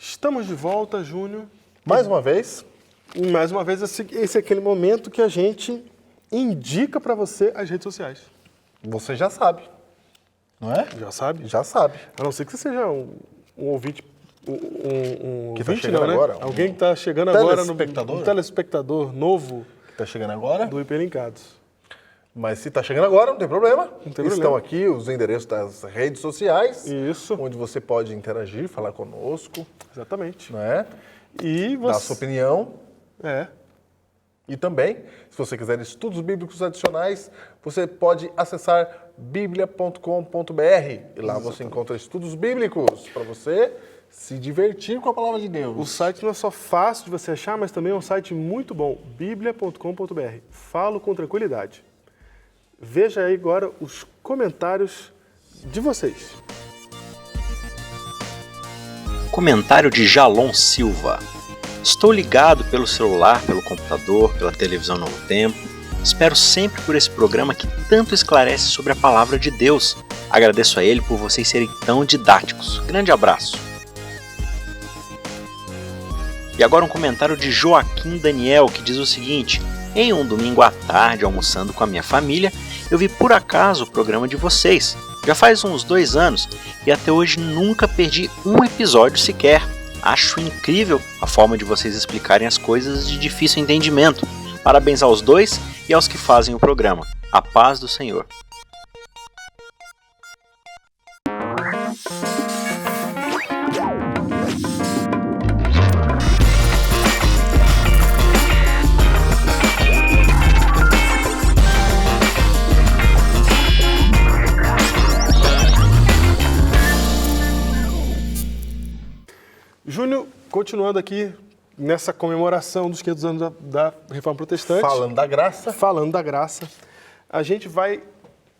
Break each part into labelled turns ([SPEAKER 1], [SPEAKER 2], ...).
[SPEAKER 1] Estamos de volta, Júnior.
[SPEAKER 2] Mais uma vez.
[SPEAKER 1] E mais uma vez, esse é aquele momento que a gente indica para você as redes sociais.
[SPEAKER 2] Você já sabe, não é?
[SPEAKER 1] Já sabe?
[SPEAKER 2] Já sabe.
[SPEAKER 1] A não ser que você seja um ouvinte... Um
[SPEAKER 2] Que tá
[SPEAKER 1] ouvinte
[SPEAKER 2] chegando
[SPEAKER 1] não, né?
[SPEAKER 2] agora?
[SPEAKER 1] Alguém que está chegando agora
[SPEAKER 2] Telespectador?
[SPEAKER 1] Um telespectador novo
[SPEAKER 2] Que tá chegando agora.
[SPEAKER 1] do Hiperlinkados.
[SPEAKER 2] Mas se tá chegando agora, não tem problema.
[SPEAKER 1] Não tem problema.
[SPEAKER 2] Estão aqui os endereços das redes sociais.
[SPEAKER 1] Isso.
[SPEAKER 2] Onde você pode interagir, falar conosco,
[SPEAKER 1] Exatamente.
[SPEAKER 2] não é?
[SPEAKER 1] E
[SPEAKER 2] Dar
[SPEAKER 1] você...
[SPEAKER 2] sua opinião.
[SPEAKER 1] É.
[SPEAKER 2] E também, se você quiser estudos bíblicos adicionais, você pode acessar biblia.com.br. E lá você encontra estudos bíblicos para você se divertir com a palavra de Deus.
[SPEAKER 1] O site não é só fácil de você achar, mas também é um site muito bom, biblia.com.br. Falo com tranquilidade. Veja aí agora os comentários de vocês.
[SPEAKER 3] Comentário de Jalon Silva. Estou ligado pelo celular, pelo computador, pela televisão Novo Tempo. Espero sempre por esse programa que tanto esclarece sobre a palavra de Deus. Agradeço a ele por vocês serem tão didáticos. Grande abraço. E agora um comentário de Joaquim Daniel, que diz o seguinte: em um domingo à tarde, almoçando com a minha família, eu vi por acaso o programa de vocês. Já faz uns 2 anos e até hoje nunca perdi um episódio sequer. Acho incrível a forma de vocês explicarem as coisas de difícil entendimento. Parabéns aos dois e aos que fazem o programa. A paz do Senhor.
[SPEAKER 1] Júnior, continuando aqui nessa comemoração dos 500 anos da Reforma Protestante.
[SPEAKER 2] Falando da graça.
[SPEAKER 1] Falando da graça. A gente vai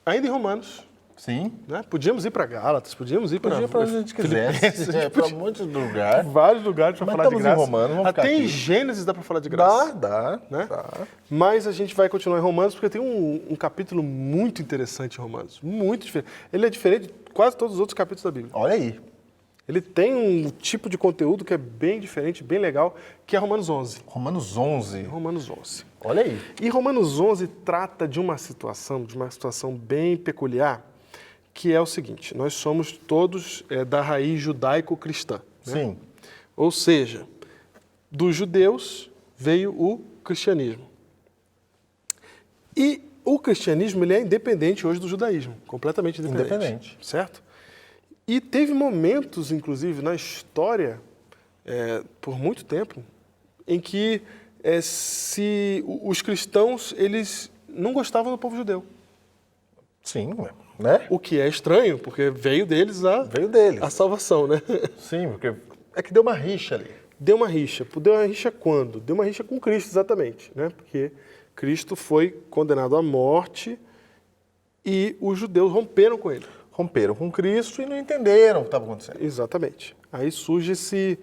[SPEAKER 1] ainda em Romanos.
[SPEAKER 2] Sim.
[SPEAKER 1] Né? Podíamos ir para Gálatas, podíamos ir para
[SPEAKER 2] Podia para onde a gente quisesse. Para um monte de lugar.
[SPEAKER 1] Vários lugares para
[SPEAKER 2] Mas
[SPEAKER 1] falar de
[SPEAKER 2] estamos
[SPEAKER 1] graça.
[SPEAKER 2] em Romanos, vamos ficar
[SPEAKER 1] Até em
[SPEAKER 2] aqui.
[SPEAKER 1] Gênesis dá para falar de graça.
[SPEAKER 2] Dá.
[SPEAKER 1] Mas a gente vai continuar em Romanos porque tem um capítulo muito interessante em Romanos. Muito diferente. Ele é diferente de quase todos os outros capítulos da Bíblia.
[SPEAKER 2] Olha aí.
[SPEAKER 1] Ele tem um tipo de conteúdo que é bem diferente, bem legal, que é Romanos 11.
[SPEAKER 2] Romanos 11.
[SPEAKER 1] Romanos 11.
[SPEAKER 2] Olha aí.
[SPEAKER 1] E Romanos 11 trata de uma situação bem peculiar, que é o seguinte: nós somos todos da raiz judaico-cristã. Né?
[SPEAKER 2] Sim.
[SPEAKER 1] Ou seja, dos judeus veio o cristianismo. E o cristianismo ele é independente hoje do judaísmo, completamente independente. Certo? E teve momentos, inclusive, na história, por muito tempo, em que os cristãos eles não gostavam do povo judeu.
[SPEAKER 2] Sim, né?
[SPEAKER 1] O que é estranho, porque veio deles a salvação, né?
[SPEAKER 2] Sim, porque é que deu uma rixa ali.
[SPEAKER 1] Deu uma rixa. Deu uma rixa quando? Deu uma rixa com Cristo, exatamente. Né? Porque Cristo foi condenado à morte e os judeus romperam com ele.
[SPEAKER 2] Romperam com Cristo e não entenderam o que estava acontecendo.
[SPEAKER 1] Exatamente. Aí surge esse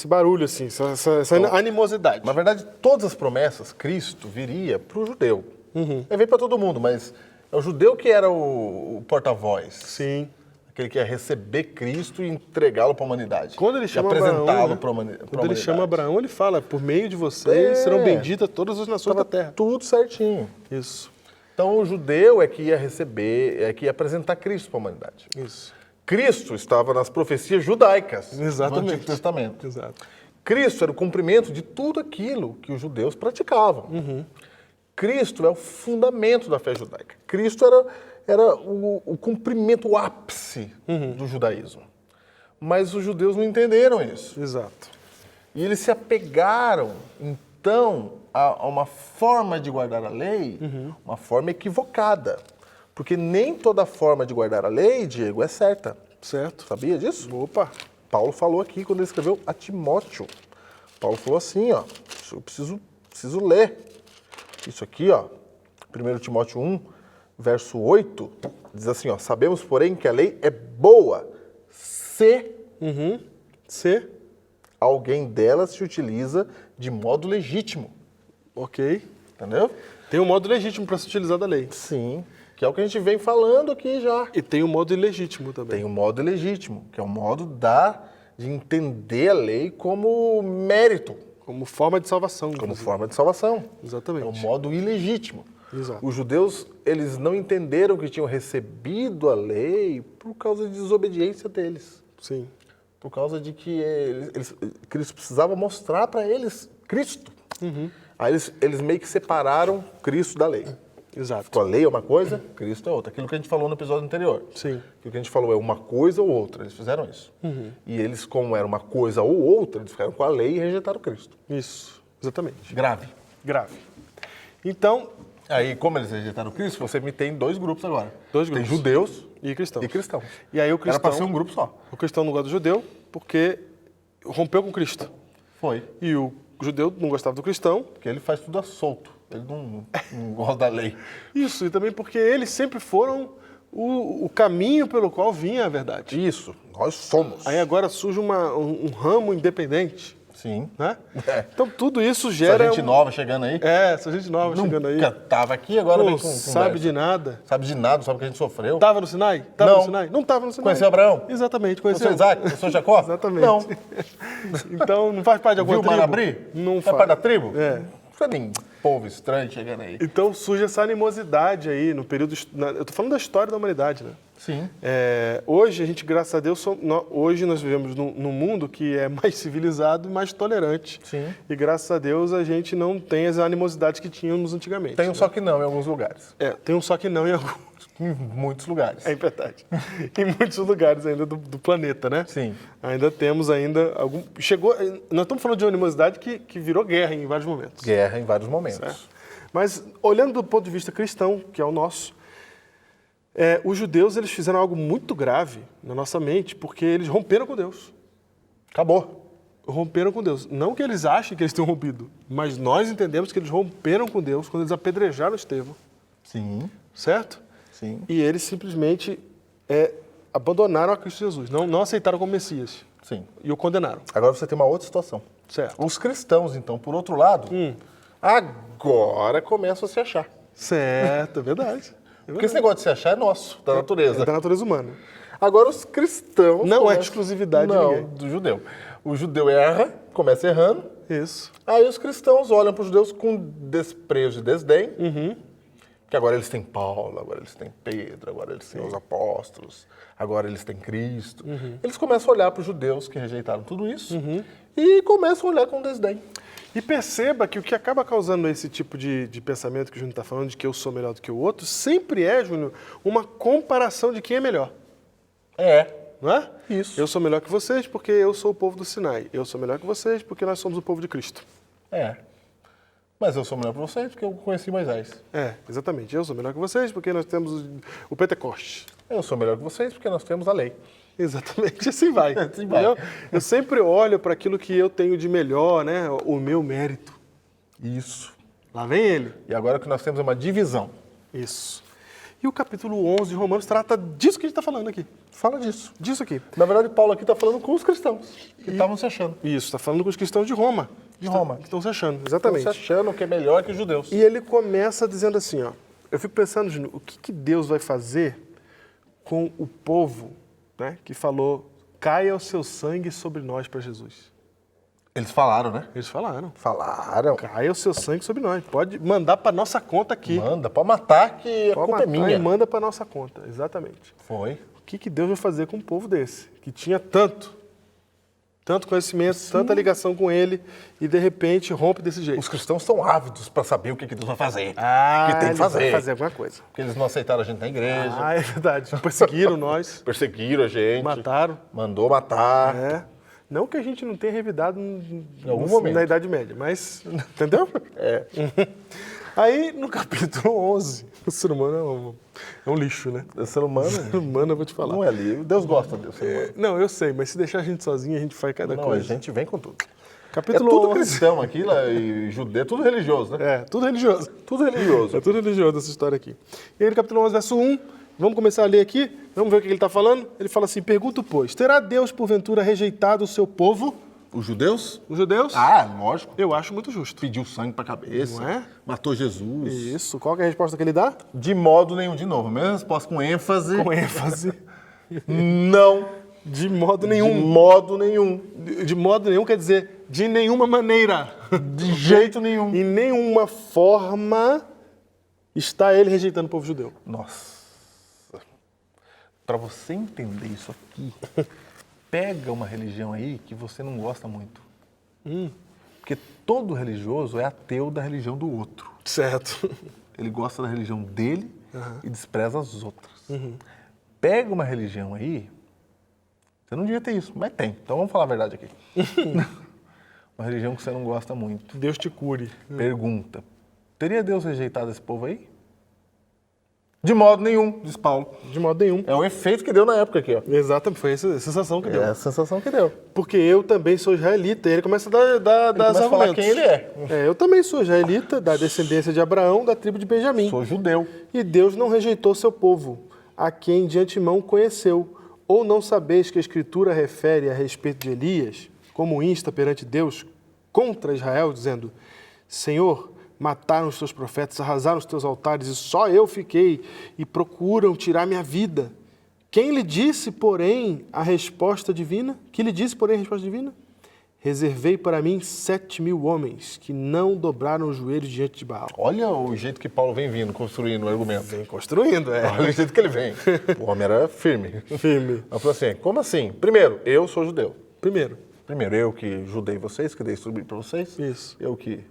[SPEAKER 1] barulho, assim, essa animosidade.
[SPEAKER 2] Na verdade, todas as promessas, Cristo viria para o judeu. Ele veio para todo mundo, mas é o judeu que era o porta-voz.
[SPEAKER 1] Sim.
[SPEAKER 2] Aquele que ia receber Cristo e entregá-lo para a humanidade.
[SPEAKER 1] Quando ele chama
[SPEAKER 2] e apresentá-lo
[SPEAKER 1] Abraão,
[SPEAKER 2] para a humanidade.
[SPEAKER 1] Quando ele chama Abraão, ele fala: por meio de vocês serão benditas todas as nações da terra.
[SPEAKER 2] Tudo certinho.
[SPEAKER 1] Isso.
[SPEAKER 2] Então, o judeu é que ia receber, é que ia apresentar Cristo para a humanidade.
[SPEAKER 1] Isso.
[SPEAKER 2] Cristo estava nas profecias judaicas
[SPEAKER 1] Exatamente.
[SPEAKER 2] do Antigo Testamento.
[SPEAKER 1] Exato.
[SPEAKER 2] Cristo era o cumprimento de tudo aquilo que os judeus praticavam. Cristo é o fundamento da fé judaica. Cristo era o cumprimento, o ápice do judaísmo. Mas os judeus não entenderam isso.
[SPEAKER 1] Exato.
[SPEAKER 2] E eles se apegaram, então, a uma forma de guardar a lei, uma forma equivocada. Porque nem toda forma de guardar a lei, Diego, é certa.
[SPEAKER 1] Certo.
[SPEAKER 2] Sabia disso?
[SPEAKER 1] Opa.
[SPEAKER 2] Paulo falou aqui quando ele escreveu a Timóteo. Paulo falou assim, ó, eu preciso ler. Isso aqui, ó, 1 Timóteo 1, verso 8, diz assim, ó, sabemos, porém, que a lei é boa se alguém dela se utiliza de modo legítimo.
[SPEAKER 1] Ok.
[SPEAKER 2] Entendeu?
[SPEAKER 1] Tem um modo legítimo para se utilizar da lei.
[SPEAKER 2] Sim, que é o que a gente vem falando aqui já.
[SPEAKER 1] E tem um modo ilegítimo também.
[SPEAKER 2] Tem o modo ilegítimo, que é o modo de entender a lei como mérito.
[SPEAKER 1] Como forma de salvação.
[SPEAKER 2] Como
[SPEAKER 1] inclusive.
[SPEAKER 2] forma de salvação.
[SPEAKER 1] Exatamente.
[SPEAKER 2] É um modo ilegítimo.
[SPEAKER 1] Exato.
[SPEAKER 2] Os judeus, eles não entenderam que tinham recebido a lei por causa de desobediência deles.
[SPEAKER 1] Sim.
[SPEAKER 2] Por causa de que Cristo precisava mostrar para eles Cristo. Aí eles meio que separaram Cristo da lei.
[SPEAKER 1] Exato.
[SPEAKER 2] A lei é uma coisa, Cristo é outra. Aquilo que a gente falou no episódio anterior.
[SPEAKER 1] Sim.
[SPEAKER 2] Aquilo que a gente falou é uma coisa ou outra. Eles fizeram isso. E eles, como era uma coisa ou outra, eles ficaram com a lei e rejeitaram Cristo.
[SPEAKER 1] Isso. Exatamente.
[SPEAKER 2] Grave.
[SPEAKER 1] Grave. Então,
[SPEAKER 2] Aí, como eles rejeitaram Cristo, você me tem dois grupos agora.
[SPEAKER 1] Dois grupos.
[SPEAKER 2] Tem judeus
[SPEAKER 1] e cristãos.
[SPEAKER 2] e cristãos.
[SPEAKER 1] E aí o
[SPEAKER 2] Era para ser
[SPEAKER 1] cristão,
[SPEAKER 2] um grupo só.
[SPEAKER 1] o cristão não gosta do judeu porque rompeu com Cristo.
[SPEAKER 2] Foi.
[SPEAKER 1] E o judeu não gostava do cristão.
[SPEAKER 2] Porque ele faz tudo a solto. Ele não gosta da lei.
[SPEAKER 1] Isso, e também porque eles sempre foram o caminho pelo qual vinha a verdade.
[SPEAKER 2] Isso. Nós somos.
[SPEAKER 1] Aí agora surge um ramo independente,
[SPEAKER 2] Sim.
[SPEAKER 1] né?
[SPEAKER 2] É.
[SPEAKER 1] Então tudo isso gera...
[SPEAKER 2] Essa gente nova chegando aí.
[SPEAKER 1] Essa gente nova chegando aí.
[SPEAKER 2] Nunca tava aqui, agora
[SPEAKER 1] Não
[SPEAKER 2] vem com
[SPEAKER 1] sabe
[SPEAKER 2] conversa.
[SPEAKER 1] de nada.
[SPEAKER 2] Sabe de nada, sabe o que a gente sofreu.
[SPEAKER 1] Tava no Sinai? Tava
[SPEAKER 2] Não.
[SPEAKER 1] no Sinai? Não tava no Sinai.
[SPEAKER 2] Conheceu Abraão?
[SPEAKER 1] Exatamente,
[SPEAKER 2] Conheceu
[SPEAKER 1] conheceu.
[SPEAKER 2] Isaac? Conheceu Jacó?
[SPEAKER 1] Exatamente.
[SPEAKER 2] Não.
[SPEAKER 1] Então não faz parte de alguma
[SPEAKER 2] Viu o
[SPEAKER 1] tribo?
[SPEAKER 2] Marabri?
[SPEAKER 1] Não
[SPEAKER 2] Faz parte da tribo?
[SPEAKER 1] É.
[SPEAKER 2] Não foi nem povo estranho chegando aí.
[SPEAKER 1] Então surge essa animosidade aí no período... Eu tô falando da história da humanidade, né?
[SPEAKER 2] Sim.
[SPEAKER 1] Hoje, a gente, graças a Deus, hoje nós vivemos num mundo que é mais civilizado e mais tolerante.
[SPEAKER 2] Sim.
[SPEAKER 1] E graças a Deus a gente não tem as animosidades que tínhamos antigamente.
[SPEAKER 2] Tem um só que não em alguns lugares.
[SPEAKER 1] Tem um só que não em alguns.
[SPEAKER 2] Em muitos lugares.
[SPEAKER 1] É verdade. Em muitos lugares ainda do planeta, né?
[SPEAKER 2] Sim.
[SPEAKER 1] Ainda temos algum... Nós estamos falando de uma animosidade que virou guerra em vários momentos.
[SPEAKER 2] Guerra em vários momentos.
[SPEAKER 1] Certo? Mas, olhando do ponto de vista cristão, que é o nosso, os judeus eles fizeram algo muito grave na nossa mente, porque eles romperam com Deus.
[SPEAKER 2] Acabou.
[SPEAKER 1] Romperam com Deus. Não que eles achem que eles tenham rompido, mas nós entendemos que eles romperam com Deus quando eles apedrejaram Estevão.
[SPEAKER 2] Sim.
[SPEAKER 1] Certo?
[SPEAKER 2] Sim.
[SPEAKER 1] E eles simplesmente abandonaram a Cristo Jesus, não aceitaram como Messias.
[SPEAKER 2] Sim.
[SPEAKER 1] E o condenaram.
[SPEAKER 2] Agora você tem uma outra situação.
[SPEAKER 1] Certo.
[SPEAKER 2] Os cristãos, então, por outro lado, agora começam a se achar.
[SPEAKER 1] Certo, é verdade.
[SPEAKER 2] Porque esse negócio de se achar é nosso, da natureza.
[SPEAKER 1] É da natureza humana.
[SPEAKER 2] Agora os cristãos...
[SPEAKER 1] Não é exclusividade de ninguém.
[SPEAKER 2] do judeu. O judeu erra, começa errando.
[SPEAKER 1] Isso.
[SPEAKER 2] Aí os cristãos olham para os judeus com desprezo e desdém. Que agora eles têm Paulo, agora eles têm Pedro, agora eles têm os apóstolos, agora eles têm Cristo. Eles começam a olhar para os judeus que rejeitaram tudo isso e começam a olhar com desdém.
[SPEAKER 1] E perceba que o que acaba causando esse tipo de pensamento que o Júnior está falando, de que eu sou melhor do que o outro, sempre é, Júnior, uma comparação de quem é melhor. Não é?
[SPEAKER 2] Isso.
[SPEAKER 1] Eu sou melhor que vocês porque eu sou o povo do Sinai. Eu sou melhor que vocês porque nós somos o povo de Cristo.
[SPEAKER 2] Mas eu sou melhor para vocês porque eu conheci Moisés.
[SPEAKER 1] Exatamente. Eu sou melhor que vocês porque nós temos o Pentecoste.
[SPEAKER 2] Eu sou melhor que vocês porque nós temos a lei.
[SPEAKER 1] Exatamente, assim vai.
[SPEAKER 2] Assim vai.
[SPEAKER 1] Entendeu? Eu sempre olho para aquilo que eu tenho de melhor, né? O meu mérito.
[SPEAKER 2] Isso.
[SPEAKER 1] Lá vem ele.
[SPEAKER 2] E agora que nós temos uma divisão.
[SPEAKER 1] Isso. E o capítulo 11 de Romanos trata disso que a gente está falando aqui.
[SPEAKER 2] Fala disso.
[SPEAKER 1] Disso aqui.
[SPEAKER 2] Na verdade, Paulo aqui está falando com os cristãos que estavam se achando.
[SPEAKER 1] Isso, está falando com os cristãos de Roma.
[SPEAKER 2] De Roma.
[SPEAKER 1] Que estão se achando,
[SPEAKER 2] Estão
[SPEAKER 1] exatamente.
[SPEAKER 2] se achando que é melhor que os judeus.
[SPEAKER 1] E ele começa dizendo assim, ó. Eu fico pensando, Júnior, o que Deus vai fazer com o povo, né, que falou, caia o seu sangue sobre nós para Jesus.
[SPEAKER 2] Eles falaram, né?
[SPEAKER 1] Eles falaram.
[SPEAKER 2] Falaram.
[SPEAKER 1] Caia o seu sangue sobre nós. Pode mandar para nossa conta aqui.
[SPEAKER 2] Manda, pode matar que a
[SPEAKER 1] Pode
[SPEAKER 2] culpa é
[SPEAKER 1] matar
[SPEAKER 2] minha.
[SPEAKER 1] e manda para nossa conta, exatamente.
[SPEAKER 2] Foi.
[SPEAKER 1] O que Deus vai fazer com um povo desse, que tinha tanto conhecimento, tanta ligação com ele, e de repente rompe desse jeito?
[SPEAKER 2] Os cristãos estão ávidos para saber o que Deus vai fazer. O que tem que
[SPEAKER 1] ele
[SPEAKER 2] fazer.
[SPEAKER 1] vai fazer alguma coisa.
[SPEAKER 2] Porque eles não aceitaram a gente na igreja.
[SPEAKER 1] É verdade. Perseguiram nós,
[SPEAKER 2] Perseguiram a gente.
[SPEAKER 1] mataram.
[SPEAKER 2] Mandou matar.
[SPEAKER 1] Não que a gente não tenha revidado
[SPEAKER 2] algum momento.
[SPEAKER 1] na Idade Média, mas... Entendeu? Aí, no capítulo 11, o ser humano é um lixo, né?
[SPEAKER 2] O ser humano
[SPEAKER 1] O ser humano, eu vou te falar.
[SPEAKER 2] não é livre. Deus gosta do ser humano.
[SPEAKER 1] Não, eu sei, mas se deixar a gente sozinho, a gente faz cada
[SPEAKER 2] Não,
[SPEAKER 1] coisa.
[SPEAKER 2] a gente vem com tudo. É
[SPEAKER 1] Capítulo
[SPEAKER 2] tudo
[SPEAKER 1] 11.
[SPEAKER 2] cristão aqui, lá, e judeu, tudo religioso, né?
[SPEAKER 1] Tudo religioso.
[SPEAKER 2] Tudo religioso.
[SPEAKER 1] É tudo religioso essa história aqui. E aí, no capítulo 11, verso 1, vamos começar a ler aqui, vamos ver o que ele está falando. Ele fala assim, pergunto, pois, terá Deus, porventura, rejeitado o seu povo,
[SPEAKER 2] Os judeus?
[SPEAKER 1] os judeus?
[SPEAKER 2] Lógico.
[SPEAKER 1] Eu acho muito justo.
[SPEAKER 2] Pediu sangue pra cabeça.
[SPEAKER 1] Não é?
[SPEAKER 2] Matou Jesus.
[SPEAKER 1] Isso. Qual que é a resposta que ele dá?
[SPEAKER 2] De modo nenhum, de novo. Mesma resposta com ênfase.
[SPEAKER 1] Com ênfase.
[SPEAKER 2] Não.
[SPEAKER 1] De modo
[SPEAKER 2] De
[SPEAKER 1] nenhum.
[SPEAKER 2] modo nenhum.
[SPEAKER 1] De modo nenhum quer dizer de nenhuma maneira.
[SPEAKER 2] De jeito nenhum.
[SPEAKER 1] Em nenhuma forma está ele rejeitando o povo judeu.
[SPEAKER 2] Nossa. Para você entender isso aqui, pega uma religião aí que você não gosta muito. Porque todo religioso é ateu da religião do outro.
[SPEAKER 1] Certo.
[SPEAKER 2] Ele gosta da religião dele e despreza as outras. Pega uma religião aí, você não devia ter isso, mas tem. Então vamos falar a verdade aqui. Uma religião que você não gosta muito.
[SPEAKER 1] Deus te cure.
[SPEAKER 2] Pergunta, teria Deus rejeitado esse povo aí? De modo nenhum, diz Paulo.
[SPEAKER 1] De modo nenhum.
[SPEAKER 2] É o efeito que deu na época aqui, ó.
[SPEAKER 1] Exatamente, foi essa sensação que deu.
[SPEAKER 2] É a sensação que deu.
[SPEAKER 1] Porque eu também sou israelita. E ele começa a dar
[SPEAKER 2] Ele começa a falar quem ele é.
[SPEAKER 1] Eu também sou israelita, da descendência de Abraão, da tribo de Benjamim.
[SPEAKER 2] Sou judeu.
[SPEAKER 1] E Deus não rejeitou seu povo, a quem de antemão conheceu. Ou não sabeis que a Escritura refere a respeito de Elias, como insta perante Deus contra Israel, dizendo: Senhor, mataram os teus profetas, arrasaram os teus altares, e só eu fiquei, e procuram tirar minha vida. Quem lhe disse, porém, a resposta divina? Que lhe disse, porém, a resposta divina? Reservei para mim 7.000 homens que não dobraram os joelhos diante de Baal.
[SPEAKER 2] Olha o jeito que Paulo vem vindo, construindo o argumento.
[SPEAKER 1] Vem construindo,
[SPEAKER 2] Olha o jeito que ele vem. O homem era firme.
[SPEAKER 1] Firme.
[SPEAKER 2] Ele falou assim, como assim? Primeiro, eu sou judeu.
[SPEAKER 1] Primeiro.
[SPEAKER 2] Primeiro, eu que judei vocês, que dei instrução para vocês.
[SPEAKER 1] Isso.
[SPEAKER 2] Eu que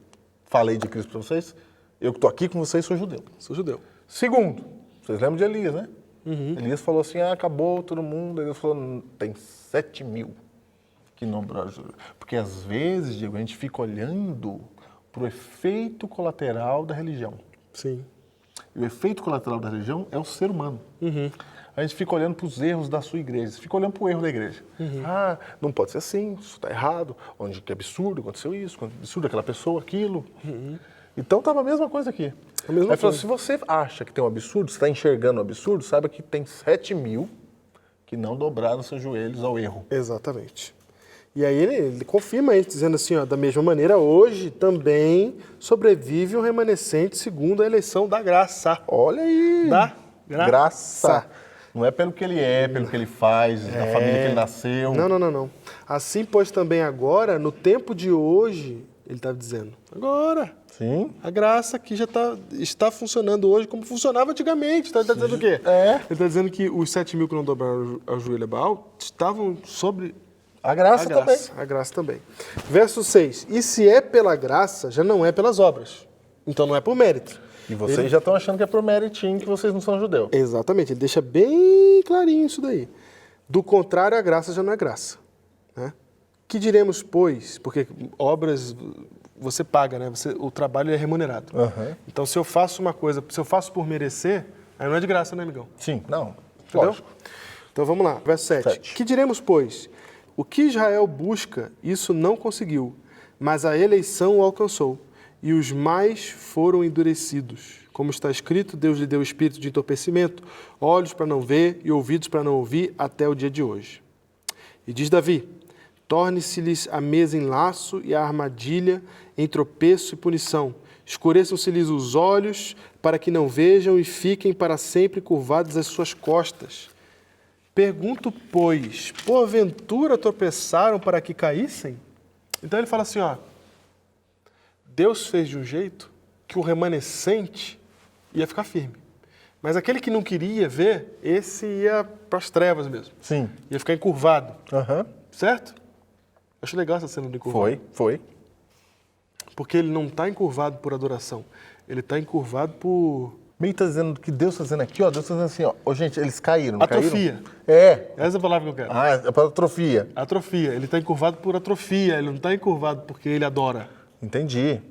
[SPEAKER 2] falei de Cristo para vocês. Eu que estou aqui com vocês, sou judeu.
[SPEAKER 1] Sou judeu.
[SPEAKER 2] Segundo, vocês lembram de Elias, né? Elias falou assim, acabou todo mundo. Elias falou, tem 7.000 que não dobraram. Porque às vezes, Diego, a gente fica olhando para o efeito colateral da religião.
[SPEAKER 1] Sim.
[SPEAKER 2] E o efeito colateral da religião é o ser humano. A gente fica olhando para os erros da sua igreja, você fica olhando para o erro da igreja. Ah, não pode ser assim, isso está errado, onde que absurdo, aconteceu isso, que absurdo aquela pessoa, aquilo. Então estava a mesma coisa aqui. Aí falou, se você acha que tem um absurdo, você está enxergando um absurdo, saiba que tem 7.000 que não dobraram seus joelhos ao erro.
[SPEAKER 1] Exatamente. E aí ele confirma isso, dizendo assim, ó, da mesma maneira, hoje também sobrevive um remanescente segundo a eleição da graça.
[SPEAKER 2] Olha aí!
[SPEAKER 1] Da
[SPEAKER 2] graça. Não é pelo que ele é, pelo que ele faz, da família que ele nasceu.
[SPEAKER 1] Não. Assim, pois, também agora, no tempo de hoje, ele está dizendo, agora,
[SPEAKER 2] Sim.
[SPEAKER 1] a graça que já está funcionando hoje como funcionava antigamente. Está dizendo o quê? Ele está dizendo que os 7.000 que não dobraram ao joelho a Baal estavam sobre
[SPEAKER 2] A graça também.
[SPEAKER 1] A graça também. Verso 6. E se é pela graça, já não é pelas obras. Então não é por mérito.
[SPEAKER 2] E vocês já estão achando que é por méritinho que vocês não são judeus.
[SPEAKER 1] Exatamente. Ele deixa bem clarinho isso daí. Do contrário, a graça já não é graça. Né? Que diremos, pois? Porque obras você paga, né? O trabalho é remunerado. Então, se eu faço uma coisa, se eu faço por merecer, aí não é de graça, né, amigão?
[SPEAKER 2] Sim, não.
[SPEAKER 1] Entendeu?
[SPEAKER 2] Lógico.
[SPEAKER 1] Então, vamos lá. Verso 7. Que diremos, pois? O que Israel busca, isso não conseguiu, mas a eleição o alcançou, e os mais foram endurecidos. Como está escrito, Deus lhe deu espírito de entorpecimento, olhos para não ver e ouvidos para não ouvir, até o dia de hoje. E diz Davi, torne-se-lhes a mesa em laço e a armadilha em tropeço e punição. Escureçam-se-lhes os olhos para que não vejam e fiquem para sempre curvadas as suas costas. Pergunto, pois, porventura tropeçaram para que caíssem? Então ele fala assim, ó, Deus fez de um jeito que o remanescente ia ficar firme. Mas aquele que não queria ver, esse ia para as trevas mesmo.
[SPEAKER 2] Sim.
[SPEAKER 1] Ia ficar encurvado. Certo? Acho legal essa cena do encurvado.
[SPEAKER 2] Foi.
[SPEAKER 1] Porque ele não está encurvado por adoração. Ele está encurvado por...
[SPEAKER 2] Meio está dizendo que Deus está dizendo aqui, ó. Deus está dizendo assim, ó. Ô, gente, eles caíram, não
[SPEAKER 1] atrofia.
[SPEAKER 2] Caíram? É.
[SPEAKER 1] Essa é a palavra que eu quero.
[SPEAKER 2] Ah, é para atrofia.
[SPEAKER 1] Atrofia. Ele está encurvado por atrofia. Ele não está encurvado porque ele adora.
[SPEAKER 2] Entendi.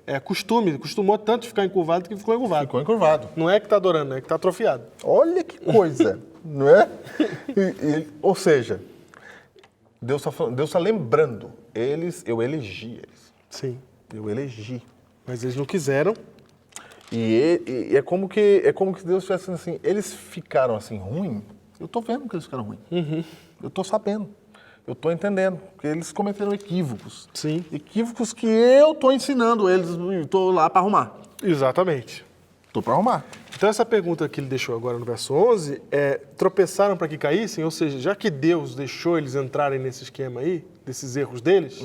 [SPEAKER 1] É costume. Ele costumou tanto ficar encurvado que ficou encurvado.
[SPEAKER 2] Ficou encurvado.
[SPEAKER 1] Não é que está adorando, é que está atrofiado.
[SPEAKER 2] Olha que coisa, não é? Ou seja, Deus está lembrando. Eu elegi eles.
[SPEAKER 1] Sim.
[SPEAKER 2] Eu elegi.
[SPEAKER 1] Mas eles não quiseram.
[SPEAKER 2] E é como que Deus estivesse assim, eles ficaram assim ruim. Eu estou vendo que eles ficaram ruim. Eu estou sabendo. Eu estou entendendo. Porque eles cometeram equívocos.
[SPEAKER 1] Sim.
[SPEAKER 2] Equívocos que eu estou ensinando eles. Estou lá para arrumar.
[SPEAKER 1] Exatamente.
[SPEAKER 2] Estou para arrumar.
[SPEAKER 1] Então essa pergunta que ele deixou agora no verso 11 é, tropeçaram para que caíssem? Ou seja, já que Deus deixou eles entrarem nesse esquema aí, desses erros deles,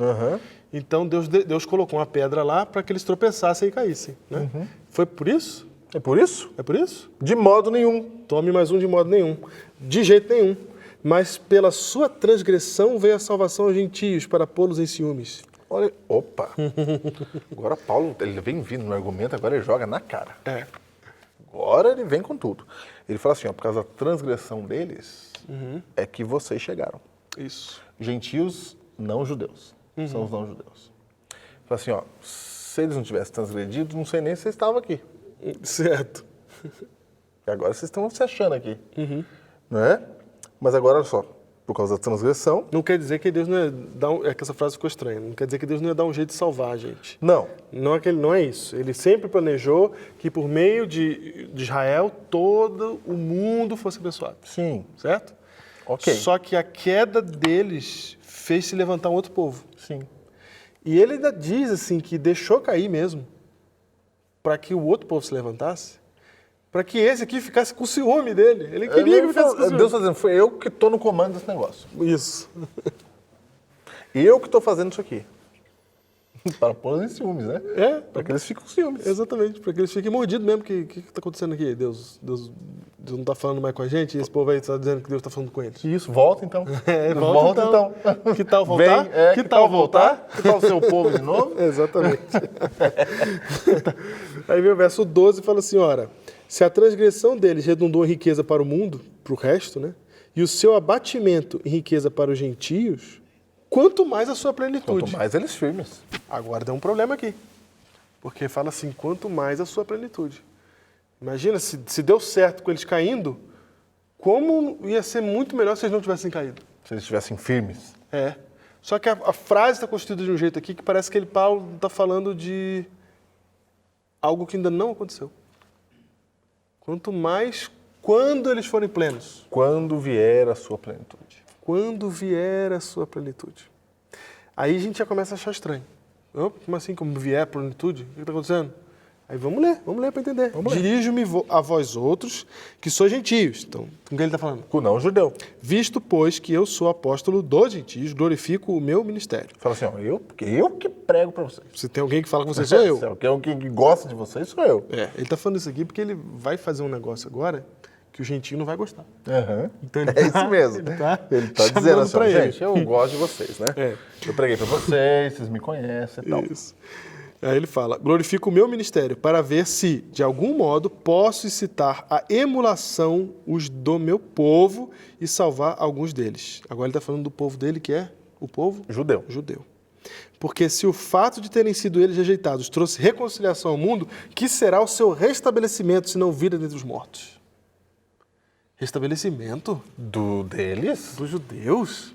[SPEAKER 1] então Deus colocou uma pedra lá para que eles tropeçassem e caíssem. Né? Foi por isso?
[SPEAKER 2] É por isso?
[SPEAKER 1] É por isso?
[SPEAKER 2] De modo nenhum.
[SPEAKER 1] Tome mais um de modo nenhum. De jeito nenhum. Mas pela sua transgressão veio a salvação aos gentios para pô-los em ciúmes.
[SPEAKER 2] Olha, opa. Agora Paulo, ele vem vindo no argumento, agora ele joga na cara.
[SPEAKER 1] É.
[SPEAKER 2] Agora ele vem com tudo. Ele fala assim, ó, por causa da transgressão deles, é que vocês chegaram.
[SPEAKER 1] Isso.
[SPEAKER 2] Gentios não judeus. São os não judeus. Fala assim, ó, se eles não tivessem transgredido, não sei nem se vocês estavam aqui.
[SPEAKER 1] Certo.
[SPEAKER 2] E agora vocês estão se achando aqui. Não é? Mas agora, olha só, por causa da transgressão...
[SPEAKER 1] Não quer dizer que Deus não ia dar é que essa frase ficou estranha. Não quer dizer que Deus não ia dar um jeito de salvar a gente.
[SPEAKER 2] Não.
[SPEAKER 1] Não é isso. Ele sempre planejou que por meio de Israel todo o mundo fosse abençoado.
[SPEAKER 2] Sim.
[SPEAKER 1] Certo?
[SPEAKER 2] Ok.
[SPEAKER 1] Só que a queda deles fez se levantar um outro povo.
[SPEAKER 2] Sim.
[SPEAKER 1] E ele ainda diz assim que deixou cair mesmo para que o outro povo se levantasse, para que esse aqui ficasse com ciúme dele. Ele queria que ficasse com ciúme.
[SPEAKER 2] Deus está dizendo, foi eu que estou no comando desse negócio.
[SPEAKER 1] Isso.
[SPEAKER 2] Eu que estou fazendo isso aqui. Para pôr em ciúmes, né?
[SPEAKER 1] É.
[SPEAKER 2] Para que eles fiquem com ciúmes.
[SPEAKER 1] Exatamente, para que eles fiquem mordidos mesmo. O que está acontecendo aqui? Deus não está falando mais com a gente e esse povo aí está dizendo que Deus está falando com eles.
[SPEAKER 2] Isso, volta então.
[SPEAKER 1] Volta então. Que tal voltar?
[SPEAKER 2] Vem,
[SPEAKER 1] que tal voltar?
[SPEAKER 2] Que tal ser o povo de novo?
[SPEAKER 1] Exatamente. Aí vem o verso 12 e fala assim, ora, se a transgressão deles redundou em riqueza para o mundo, para o resto, né? E o seu abatimento em riqueza para os gentios, quanto mais a sua plenitude.
[SPEAKER 2] Quanto mais eles firmes.
[SPEAKER 1] Agora dá um problema aqui. Porque fala assim, quanto mais a sua plenitude. Imagina, se deu certo com eles caindo, como ia ser muito melhor se eles não tivessem caído.
[SPEAKER 2] Se eles estivessem firmes.
[SPEAKER 1] É. Só que a frase está constituída de um jeito aqui que parece que Paulo está falando de algo que ainda não aconteceu. Quanto mais quando eles forem plenos.
[SPEAKER 2] Quando vier a sua plenitude.
[SPEAKER 1] Quando vier a sua plenitude. Aí a gente já começa a achar estranho. Como assim, como vier a plenitude? O que está acontecendo? Aí vamos ler para entender. Dirijo-me a vós outros, que sois gentios. Então, com quem ele está falando?
[SPEAKER 2] Com o não judeu.
[SPEAKER 1] Visto, pois, que eu sou apóstolo dos gentios, glorifico o meu ministério.
[SPEAKER 2] Fala assim, ó, eu que prego para vocês.
[SPEAKER 1] Se tem alguém que fala com vocês, sou eu.
[SPEAKER 2] Se tem alguém que gosta de vocês, sou eu.
[SPEAKER 1] Ele está falando isso aqui porque ele vai fazer um negócio agora que o gentio não vai gostar. Então
[SPEAKER 2] É isso mesmo. Ele tá dizendo assim, gente, eu gosto de vocês, né? Eu preguei para vocês me conhecem e tal.
[SPEAKER 1] Isso. Aí ele fala, glorifico o meu ministério para ver se, de algum modo, posso incitar a emulação os do meu povo e salvar alguns deles. Agora ele está falando do povo dele, que é o povo?
[SPEAKER 2] Judeu.
[SPEAKER 1] Porque se o fato de terem sido eles rejeitados trouxe reconciliação ao mundo, que será o seu restabelecimento se não vida dentre os mortos? Restabelecimento?
[SPEAKER 2] Deles?
[SPEAKER 1] Dos judeus?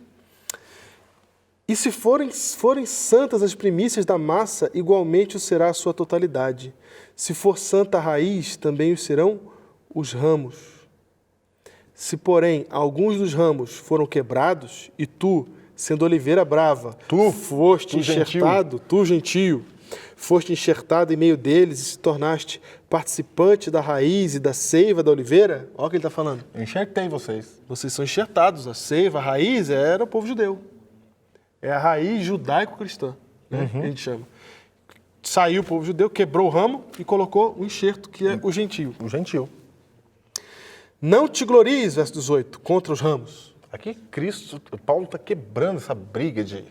[SPEAKER 1] E se forem santas as primícias da massa, igualmente o será a sua totalidade. Se for santa a raiz, também o serão os ramos. Se, porém, alguns dos ramos foram quebrados, e tu, sendo oliveira brava, foste enxertado, tu gentio, foste enxertado em meio deles e se tornaste participante da raiz e da seiva da oliveira, olha o que ele está falando.
[SPEAKER 2] Eu enxertei vocês.
[SPEAKER 1] Vocês são enxertados, a seiva, a raiz era o povo judeu. É a raiz judaico-cristã, né? A gente chama. Saiu o povo judeu, quebrou o ramo e colocou o enxerto, que é o gentio.
[SPEAKER 2] O gentio.
[SPEAKER 1] Não te glories, verso 18, contra os ramos.
[SPEAKER 2] Aqui Paulo está quebrando essa briga de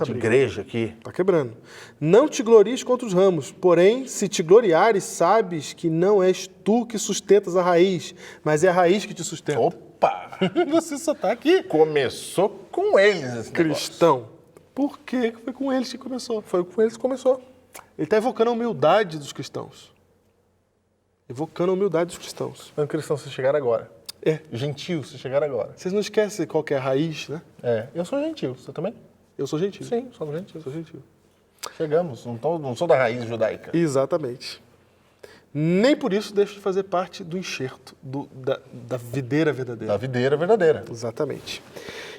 [SPEAKER 2] igreja aqui.
[SPEAKER 1] Está quebrando. Não te glories contra os ramos, porém, se te gloriares, sabes que não és tu que sustentas a raiz, mas é a raiz que te sustenta.
[SPEAKER 2] Opa!
[SPEAKER 1] Você só está aqui.
[SPEAKER 2] Começou com eles esse
[SPEAKER 1] cristão.
[SPEAKER 2] Negócio.
[SPEAKER 1] Por que foi com eles que começou?
[SPEAKER 2] Foi com eles que começou.
[SPEAKER 1] Ele está evocando a humildade dos cristãos. Evocando a humildade dos cristãos.
[SPEAKER 2] Não, cristão, vocês chegaram agora. Gentil, vocês chegaram agora.
[SPEAKER 1] Vocês não esquecem qual que é a raiz, né?
[SPEAKER 2] Eu sou gentil, você também?
[SPEAKER 1] Eu sou gentil.
[SPEAKER 2] Sim, somos gentil.
[SPEAKER 1] Sou gentil.
[SPEAKER 2] Chegamos, não sou da raiz judaica.
[SPEAKER 1] Exatamente. Nem por isso deixo de fazer parte do enxerto, da videira verdadeira.
[SPEAKER 2] Da videira verdadeira.
[SPEAKER 1] Exatamente.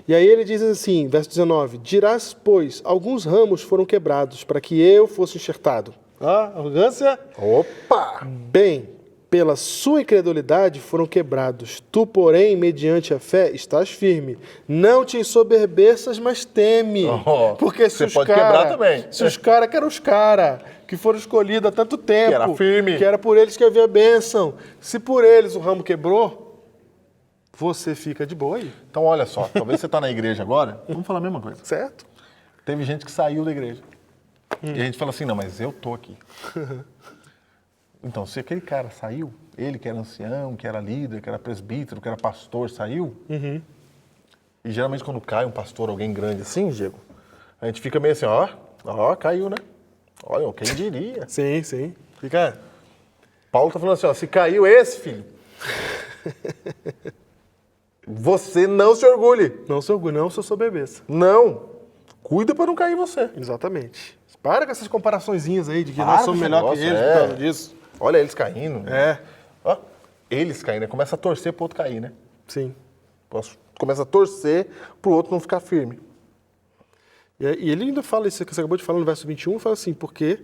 [SPEAKER 1] E aí ele diz assim, verso 19, dirás, pois, alguns ramos foram quebrados para que eu fosse enxertado. Arrogância?
[SPEAKER 2] Opa!
[SPEAKER 1] Bem, pela sua incredulidade foram quebrados. Tu, porém, mediante a fé, estás firme. Não te ensoberbeças, mas teme. Porque se
[SPEAKER 2] você
[SPEAKER 1] os
[SPEAKER 2] pode quebrar também.
[SPEAKER 1] Se os caras, que eram os caras que foram escolhidos há tanto tempo,
[SPEAKER 2] Que era firme.
[SPEAKER 1] que era por eles que havia bênção, se por eles o ramo quebrou, você fica de boa aí.
[SPEAKER 2] Então, olha só, talvez você está na igreja agora, vamos falar a mesma coisa.
[SPEAKER 1] Certo?
[SPEAKER 2] Teve gente que saiu da igreja. E a gente fala assim, não, mas eu tô aqui. Então, se aquele cara saiu, ele que era ancião, que era líder, que era presbítero, que era pastor, saiu, e geralmente quando cai um pastor, alguém grande assim, Diego, a gente fica meio assim, ó, caiu, né? Olha, quem diria?
[SPEAKER 1] Sim, sim. Fica...
[SPEAKER 2] Paulo tá falando assim, ó, se caiu esse, filho, você não se orgulhe.
[SPEAKER 1] Não se orgulhe, não se soberbeça.
[SPEAKER 2] Não. Cuida para não cair você.
[SPEAKER 1] Exatamente. Para com essas comparaçõezinhas aí de que
[SPEAKER 2] Para
[SPEAKER 1] nós
[SPEAKER 2] com
[SPEAKER 1] somos
[SPEAKER 2] esse
[SPEAKER 1] melhor que
[SPEAKER 2] negócio,
[SPEAKER 1] eles por causa disso.
[SPEAKER 2] Olha eles caindo.
[SPEAKER 1] É.
[SPEAKER 2] Ó, eles caindo, né? Começa a torcer pro outro cair, né?
[SPEAKER 1] Sim.
[SPEAKER 2] Começa a torcer pro outro não ficar firme.
[SPEAKER 1] E ele ainda fala isso que você acabou de falar no verso 21, fala assim, porque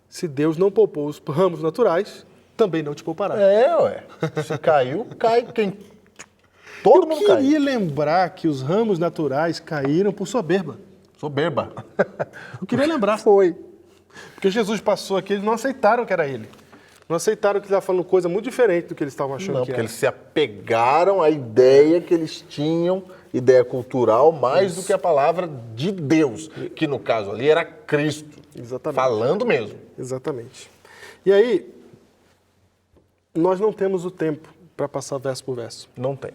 [SPEAKER 1] se Deus não poupou os ramos naturais, também não te poupará.
[SPEAKER 2] Ué. Se caiu, cai. Todo mundo cai.
[SPEAKER 1] Eu queria lembrar que os ramos naturais caíram por soberba.
[SPEAKER 2] Soberba.
[SPEAKER 1] Eu queria lembrar.
[SPEAKER 2] Foi.
[SPEAKER 1] Porque Jesus passou aqui, eles não aceitaram que era ele. Não aceitaram que ele estava falando coisa muito diferente do que eles estavam achando
[SPEAKER 2] Não,
[SPEAKER 1] que
[SPEAKER 2] porque
[SPEAKER 1] era.
[SPEAKER 2] eles se apegaram à ideia que eles tinham, ideia cultural, mais do que a palavra de Deus, que no caso ali era Cristo.
[SPEAKER 1] Exatamente.
[SPEAKER 2] Falando mesmo.
[SPEAKER 1] Exatamente. E aí, nós não temos o tempo para passar verso por verso.
[SPEAKER 2] Não tem.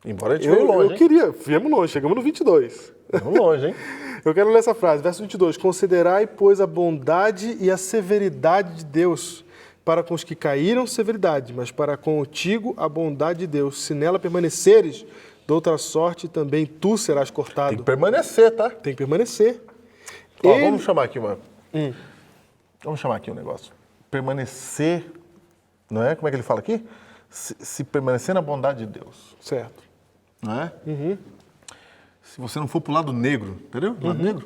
[SPEAKER 2] Embora a gente veio longe,
[SPEAKER 1] eu queria, viemos longe, chegamos no 22.
[SPEAKER 2] Vamos longe, hein?
[SPEAKER 1] Eu quero ler essa frase, verso 22. Considerai, pois, a bondade e a severidade de Deus. Para com os que caíram, severidade, mas para contigo a bondade de Deus. Se nela permaneceres, de outra sorte também tu serás cortado.
[SPEAKER 2] Tem que permanecer, tá?
[SPEAKER 1] Tem que permanecer.
[SPEAKER 2] Ó, vamos chamar aqui Vamos chamar aqui um negócio. Permanecer, não é? Como é que ele fala aqui? Se permanecer na bondade de Deus.
[SPEAKER 1] Certo.
[SPEAKER 2] Não é? Se você não for pro lado negro, entendeu? Lado negro.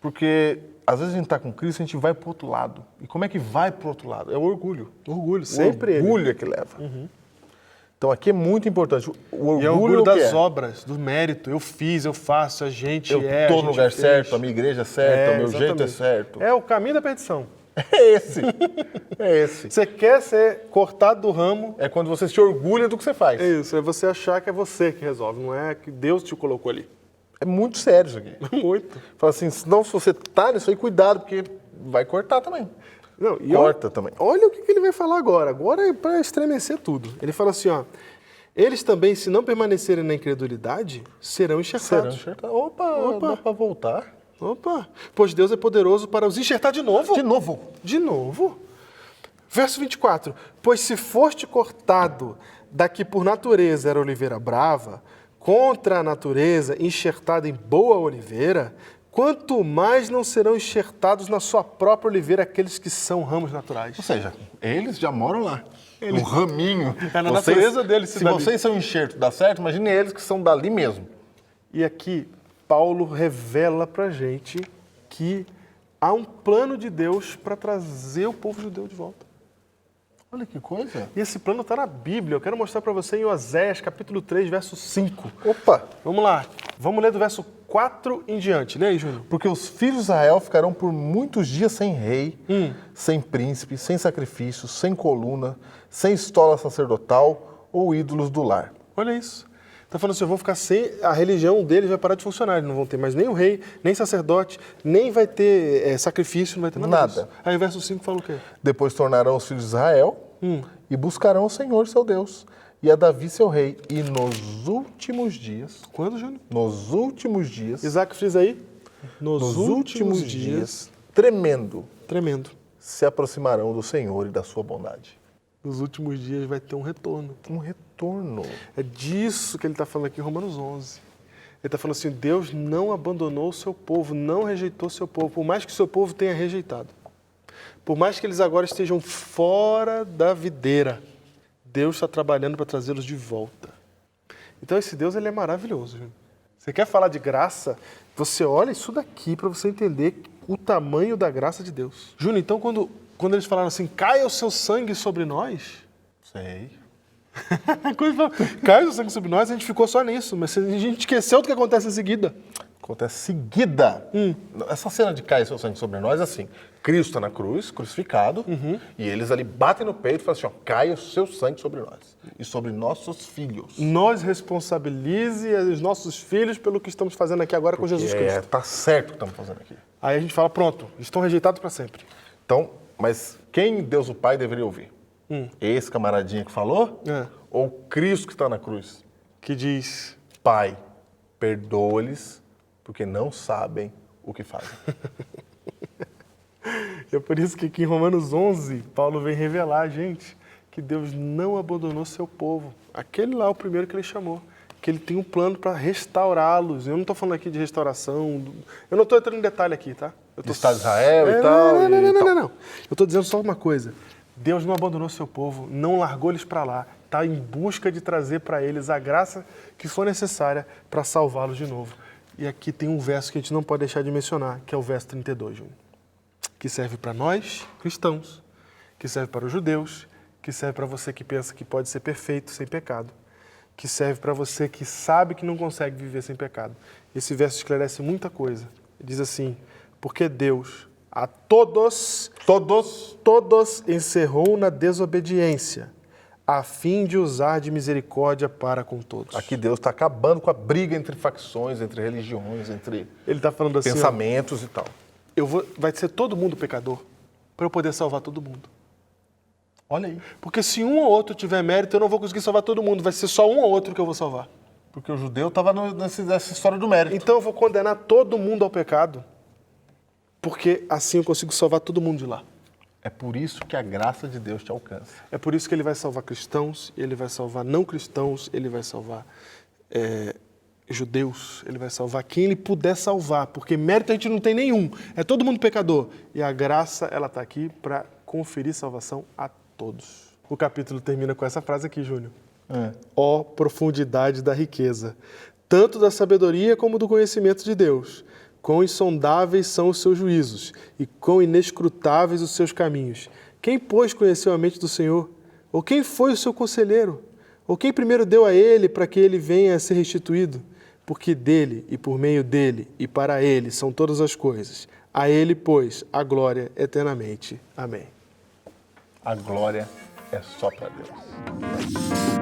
[SPEAKER 2] Porque às vezes a gente está com Cristo, a gente vai pro outro lado. E como é que vai pro outro lado? É o orgulho.
[SPEAKER 1] Orgulho, sempre
[SPEAKER 2] O orgulho é que leva. Então aqui é muito importante. O orgulho,
[SPEAKER 1] E é o orgulho das
[SPEAKER 2] é?
[SPEAKER 1] obras, do mérito. Eu fiz, eu faço, a gente
[SPEAKER 2] Eu
[SPEAKER 1] é.
[SPEAKER 2] estou
[SPEAKER 1] a
[SPEAKER 2] no
[SPEAKER 1] gente
[SPEAKER 2] lugar
[SPEAKER 1] fez.
[SPEAKER 2] certo, a minha igreja é certa, o meu jeito é
[SPEAKER 1] exatamente.
[SPEAKER 2] certo.
[SPEAKER 1] É o caminho da perdição.
[SPEAKER 2] É esse. É esse.
[SPEAKER 1] Você quer ser cortado do ramo,
[SPEAKER 2] É quando você se orgulha do que você faz.
[SPEAKER 1] é isso. É você achar que é você que resolve, não é que Deus te colocou ali.
[SPEAKER 2] É muito sério isso aqui.
[SPEAKER 1] Muito.
[SPEAKER 2] Fala assim, senão se você tá nisso aí, cuidado, porque vai cortar também.
[SPEAKER 1] Não, e
[SPEAKER 2] Corta também.
[SPEAKER 1] Olha o que ele vai falar agora. Agora é para estremecer tudo. Ele fala assim, ó. Eles também, se não permanecerem na incredulidade, serão enxertados.
[SPEAKER 2] Opa, dá pra voltar.
[SPEAKER 1] Opa! Pois Deus é poderoso para os enxertar de novo.
[SPEAKER 2] De novo.
[SPEAKER 1] De novo. Verso 24. Pois se foste cortado da que por natureza era oliveira brava, contra a natureza enxertada em boa oliveira, quanto mais não serão enxertados na sua própria oliveira aqueles que são ramos naturais.
[SPEAKER 2] Ou seja, eles já moram lá. No raminho.
[SPEAKER 1] É na natureza deles
[SPEAKER 2] Se
[SPEAKER 1] se dali.
[SPEAKER 2] vocês são enxerto, dá certo? Imagine eles que são dali mesmo.
[SPEAKER 1] E aqui, Paulo revela pra gente que há um plano de Deus para trazer o povo judeu de volta.
[SPEAKER 2] Olha que coisa.
[SPEAKER 1] E esse plano está na Bíblia. Eu quero mostrar para você em Oséias, capítulo 3, verso 5.
[SPEAKER 2] Opa!
[SPEAKER 1] Vamos lá. Vamos ler do verso 4 em diante. Lê aí, Júnior.
[SPEAKER 2] Porque os filhos de Israel ficarão por muitos dias sem rei, sem príncipe, sem sacrifício, sem coluna, sem estola sacerdotal ou ídolos do lar.
[SPEAKER 1] Olha isso. Está falando assim, eu vou ficar sem... A religião deles vai parar de funcionar. Eles não vão ter mais nem o rei, nem sacerdote, nem vai ter sacrifício, não vai ter nada disso. Aí o verso 5 fala o quê?
[SPEAKER 2] Depois tornarão os filhos de Israel e buscarão o Senhor, seu Deus, e a Davi, seu rei. E nos últimos dias...
[SPEAKER 1] Quando, Júnior?
[SPEAKER 2] Nos últimos dias...
[SPEAKER 1] Isaac frisa aí.
[SPEAKER 2] Nos últimos dias, tremendo, se aproximarão do Senhor e da sua bondade.
[SPEAKER 1] Nos últimos dias vai ter um retorno.
[SPEAKER 2] Um retorno.
[SPEAKER 1] É disso que ele está falando aqui em Romanos 11. Ele está falando assim, Deus não abandonou o seu povo, não rejeitou o seu povo, por mais que o seu povo tenha rejeitado. Por mais que eles agora estejam fora da videira, Deus está trabalhando para trazê-los de volta. Então esse Deus, ele é maravilhoso. Viu? Você quer falar de graça? Você olha isso daqui para você entender o tamanho da graça de Deus. Júnior, então quando quando eles falaram assim, caia o seu sangue sobre nós...
[SPEAKER 2] Sei.
[SPEAKER 1] Quando ele fala, caia o sangue sobre nós, a gente ficou só nisso, mas a gente esqueceu do que acontece em seguida.
[SPEAKER 2] Acontece seguida. Essa cena de cair seu sangue sobre nós é assim, Cristo está na cruz, crucificado, e eles ali batem no peito e falam assim, ó, caia o seu sangue sobre nós e sobre nossos filhos.
[SPEAKER 1] Nós responsabilize os nossos filhos pelo que estamos fazendo aqui agora com Jesus Cristo.
[SPEAKER 2] Tá certo o que estamos fazendo aqui.
[SPEAKER 1] Aí a gente fala, pronto, estão rejeitados para sempre.
[SPEAKER 2] Então, mas quem Deus o Pai deveria ouvir? Esse camaradinha que falou? Ou Cristo que está na cruz?
[SPEAKER 1] Que diz...
[SPEAKER 2] Pai, perdoa-lhes, porque não sabem o que fazem.
[SPEAKER 1] É por isso que aqui em Romanos 11, Paulo vem revelar a gente que Deus não abandonou seu povo. Aquele lá é o primeiro que ele chamou. Que ele tem um plano para restaurá-los. Eu não estou falando aqui de restauração. Eu não estou entrando em detalhe aqui, tá?
[SPEAKER 2] Do Estado de Israel e tal.
[SPEAKER 1] Não. Eu estou dizendo só uma coisa. Deus não abandonou seu povo, não largou eles para lá. Está em busca de trazer para eles a graça que for necessária para salvá-los de novo. E aqui tem um verso que a gente não pode deixar de mencionar, que é o verso 32, Júnior. Que serve para nós, cristãos, que serve para os judeus, que serve para você que pensa que pode ser perfeito sem pecado, que serve para você que sabe que não consegue viver sem pecado. Esse verso esclarece muita coisa. Ele diz assim, porque Deus a todos encerrou na desobediência, a fim de usar de misericórdia para com todos.
[SPEAKER 2] Aqui Deus está acabando com a briga entre facções, entre religiões, entre
[SPEAKER 1] Ele tá falando assim,
[SPEAKER 2] pensamentos e tal.
[SPEAKER 1] Vai ser todo mundo pecador para eu poder salvar todo mundo.
[SPEAKER 2] Olha aí.
[SPEAKER 1] Porque se um ou outro tiver mérito, eu não vou conseguir salvar todo mundo. Vai ser só um ou outro que eu vou salvar.
[SPEAKER 2] Porque o judeu estava nessa história do mérito.
[SPEAKER 1] Então eu vou condenar todo mundo ao pecado. Porque assim eu consigo salvar todo mundo de lá.
[SPEAKER 2] É por isso que a graça de Deus te alcança.
[SPEAKER 1] É por isso que ele vai salvar cristãos, ele vai salvar não cristãos, ele vai salvar judeus, ele vai salvar quem ele puder salvar, porque mérito a gente não tem nenhum, é todo mundo pecador. E a graça, ela está aqui para conferir salvação a todos. O capítulo termina com essa frase aqui, Júnior. Ó profundidade da riqueza, tanto da sabedoria como do conhecimento de Deus. Quão insondáveis são os seus juízos e quão inescrutáveis os seus caminhos. Quem, pois, conheceu a mente do Senhor? Ou quem foi o seu conselheiro? Ou quem primeiro deu a ele para que ele venha a ser restituído? Porque dele, e por meio dele, e para ele são todas as coisas. A ele, pois, a glória eternamente. Amém.
[SPEAKER 2] A glória é só para Deus.